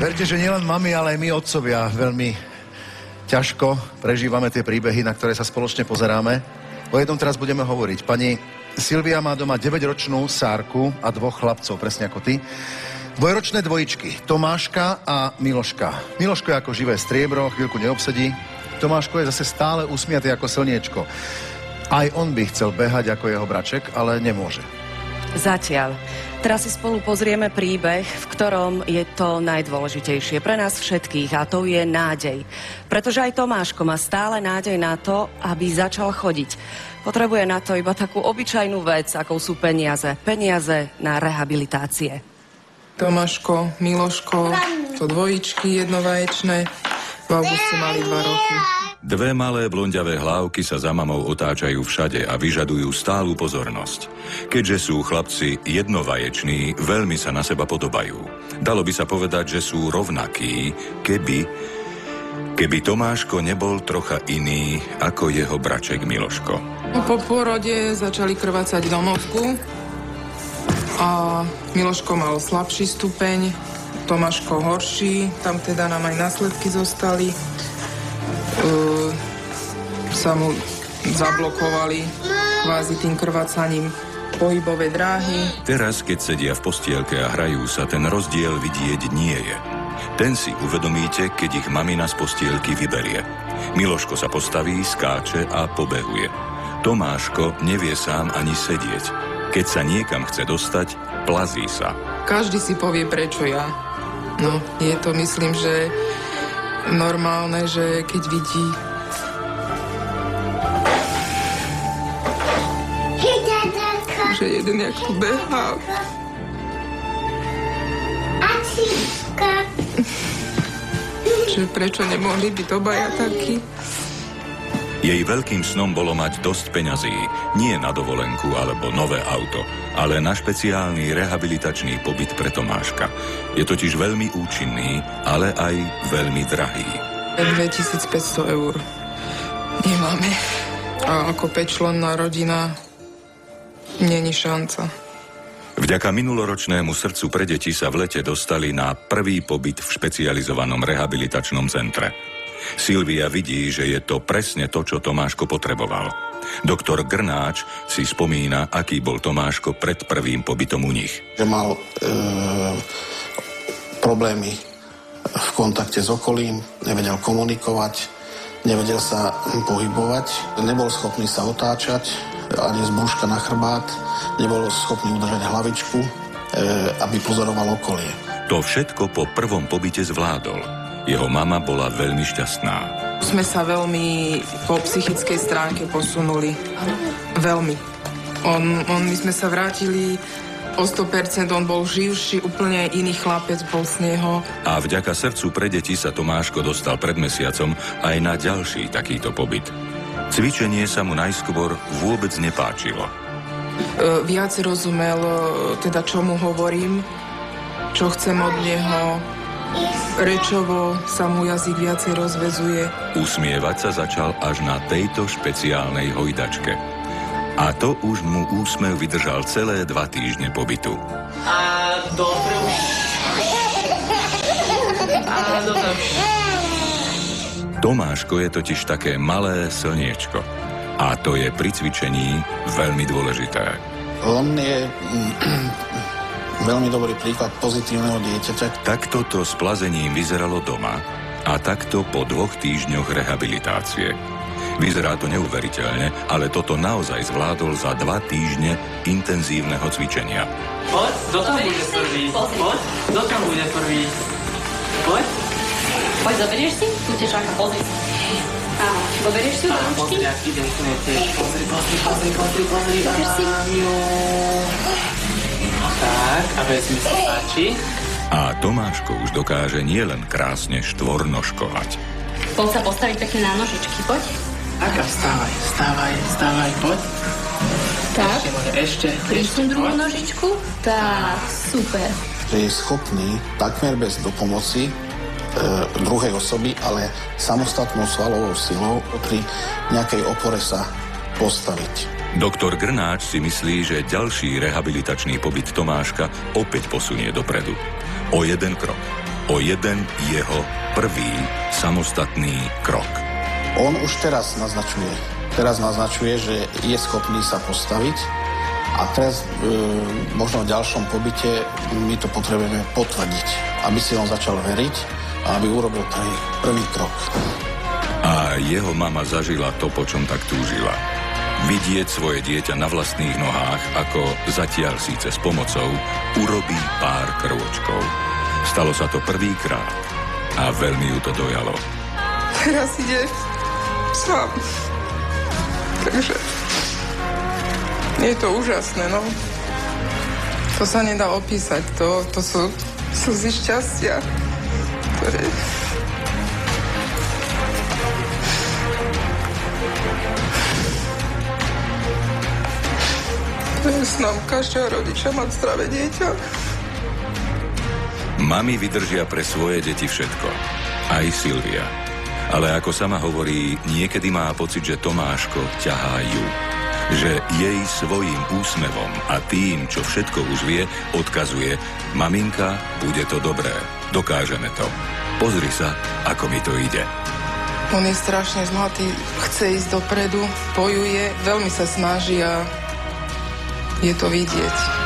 Verte, že nielen mami, ale aj my otcovia veľmi ťažko prežívame tie príbehy, na ktoré sa spoločne pozeráme. O jednom teraz budeme hovoriť. Pani Silvia má doma 9-ročnú Sárku a 2 chlapcov, presne ako ty. Dvojročné dvojičky, Tomáška a Miloška. Miloško je ako živé striebro, chvíľku neobsedí. Tomáško je zase stále usmiatý ako slniečko. Aj on by chcel behať ako jeho braček, ale nemôže. Zatiaľ. Teraz si spolu pozrieme príbeh, v ktorom je to najdôležitejšie pre nás všetkých, a to je nádej. Pretože aj Tomáško má stále nádej na to, aby začal chodiť. Potrebuje na to iba takú obyčajnú vec, akou sú peniaze. Peniaze na rehabilitácie. Tomáško, Miloško, to dvojičky jednovaječné, v auguste mali 2 roky. 2 malé blondiavé hlávky sa za mamou otáčajú všade a vyžadujú stálu pozornosť. Keďže sú chlapci jednovaječní, veľmi sa na seba podobajú. Dalo by sa povedať, že sú rovnakí, keby Tomáško nebol trocha iný ako jeho braček Miloško. Po pôrode začali krvácať domovku a Miloško mal slabší stupeň, Tomáško horší, tam teda nám aj následky zostali. Sa mu zablokovali kvázi tým krvácaním pohybové dráhy. Teraz, keď sedia v postielke a hrajú sa, ten rozdiel vidieť nie je. Ten si uvedomíte, keď ich mamina z postielky vyberie. Miloško sa postaví, skáče a pobehuje. Tomáško nevie sám ani sedieť. Keď sa niekam chce dostať, plazí sa. Každý si povie, prečo ja. No, je to, myslím, že normálne, že keď vidí že jeden jak tu behá. Že prečo nemohli byť obaja takí? Jej veľkým snom bolo mať dosť peňazí, nie na dovolenku alebo nové auto, ale na špeciálny rehabilitačný pobyt pre Tomáška. Je totiž veľmi účinný, ale aj veľmi drahý. 2500 eur nemáme. A ako 5-členná rodina není šanca. Vďaka minuloročnému srdcu pre deti sa v lete dostali na prvý pobyt v špecializovanom rehabilitačnom centre. Silvia vidí, že je to presne to, čo Tomáško potreboval. Doktor Grnáč si spomína, aký bol Tomáško pred prvým pobytom u nich. Že mal problémy v kontakte s okolím, nevedel komunikovať, nevedel sa pohybovať, nebol schopný sa otáčať, ani z brúška na chrbát, nebol schopný udržať hlavičku, aby pozoroval okolie. To všetko po prvom pobyte zvládol. Jeho mama bola veľmi šťastná. Sme sa veľmi po psychickej stránke posunuli. Veľmi. My sme sa vrátili o 100%, on bol živší, úplne iný chlapec bol z neho. A vďaka srdcu pre deti sa Tomáško dostal pred mesiacom aj na ďalší takýto pobyt. Cvičenie sa mu najskôr vôbec nepáčilo. Viac rozumel, teda čo mu hovorím, čo chcem od neho. Rečovo sa mu jazyk viacej rozväzuje. Usmievať sa začal až na tejto špeciálnej hojdačke. A to už mu úsmev vydržal celé 2 týždne pobytu. A dobre. Tomáško je totiž také malé slniečko. A to je pri cvičení veľmi dôležité. On je veľmi dobrý príklad pozitívneho dieťaťa. Takto to s plazením vyzeralo doma a takto po 2 týždňoch rehabilitácie. Vyzerá to neuveriteľne, ale toto naozaj zvládol za 2 týždne intenzívneho cvičenia. Poď, kto tam bude prvý? Poď, kto tam bude prvý? Poď. Poď, zoberieš si? Tu te čaká, pozri. Áno, zoberieš si ručky? Pozri, ak idem k nej tiež. Pozri. Zoberieš si? Tak, a veď mi sa páči. A Tomáško už dokáže nielen krásne štvornožkovať. Poď sa postaviť pekne na nožičky, poď. Aka, vstávaj, poď. Tak, ešte. prísun druhú nožičku. Tak, super. Že je schopný takmer bez dopomoci druhej osoby, ale samostatnou svalovou silou pri nejakej opore sa postaviť. Doktor Grnáč si myslí, že ďalší rehabilitačný pobyt Tomáška opäť posunie dopredu. O 1 krok, o jeden jeho prvý samostatný krok. On už teraz naznačuje, že je schopný sa postaviť a teraz možno v ďalšom pobyte my to potrebujeme potvrdiť, aby si on začal veriť a aby urobil prvý krok. A jeho mama zažila to, po čom tak túžila. Vidieť svoje dieťa na vlastných nohách, ako zatiaľ síce s pomocou urobí pár krôčkov. Stalo sa to prvýkrát a veľmi ju to dojalo. Teraz ide sám. Takže je to úžasné, no. To sa nedá opísať. To sú slzy šťastia, ktoré... To je snom každého rodiča mať zdravé dieťa. Mami vydržia pre svoje deti všetko. Aj Silvia. Ale ako sama hovorí, niekedy má pocit, že Tomáško ťahá ju. Že jej svojím úsmevom a tým, čo všetko už vie, odkazuje: maminka, bude to dobré. Dokážeme to. Pozri sa, ako mi to ide. On je strašne zlatý, chce ísť dopredu, bojuje, veľmi sa snaží a je to vidieť.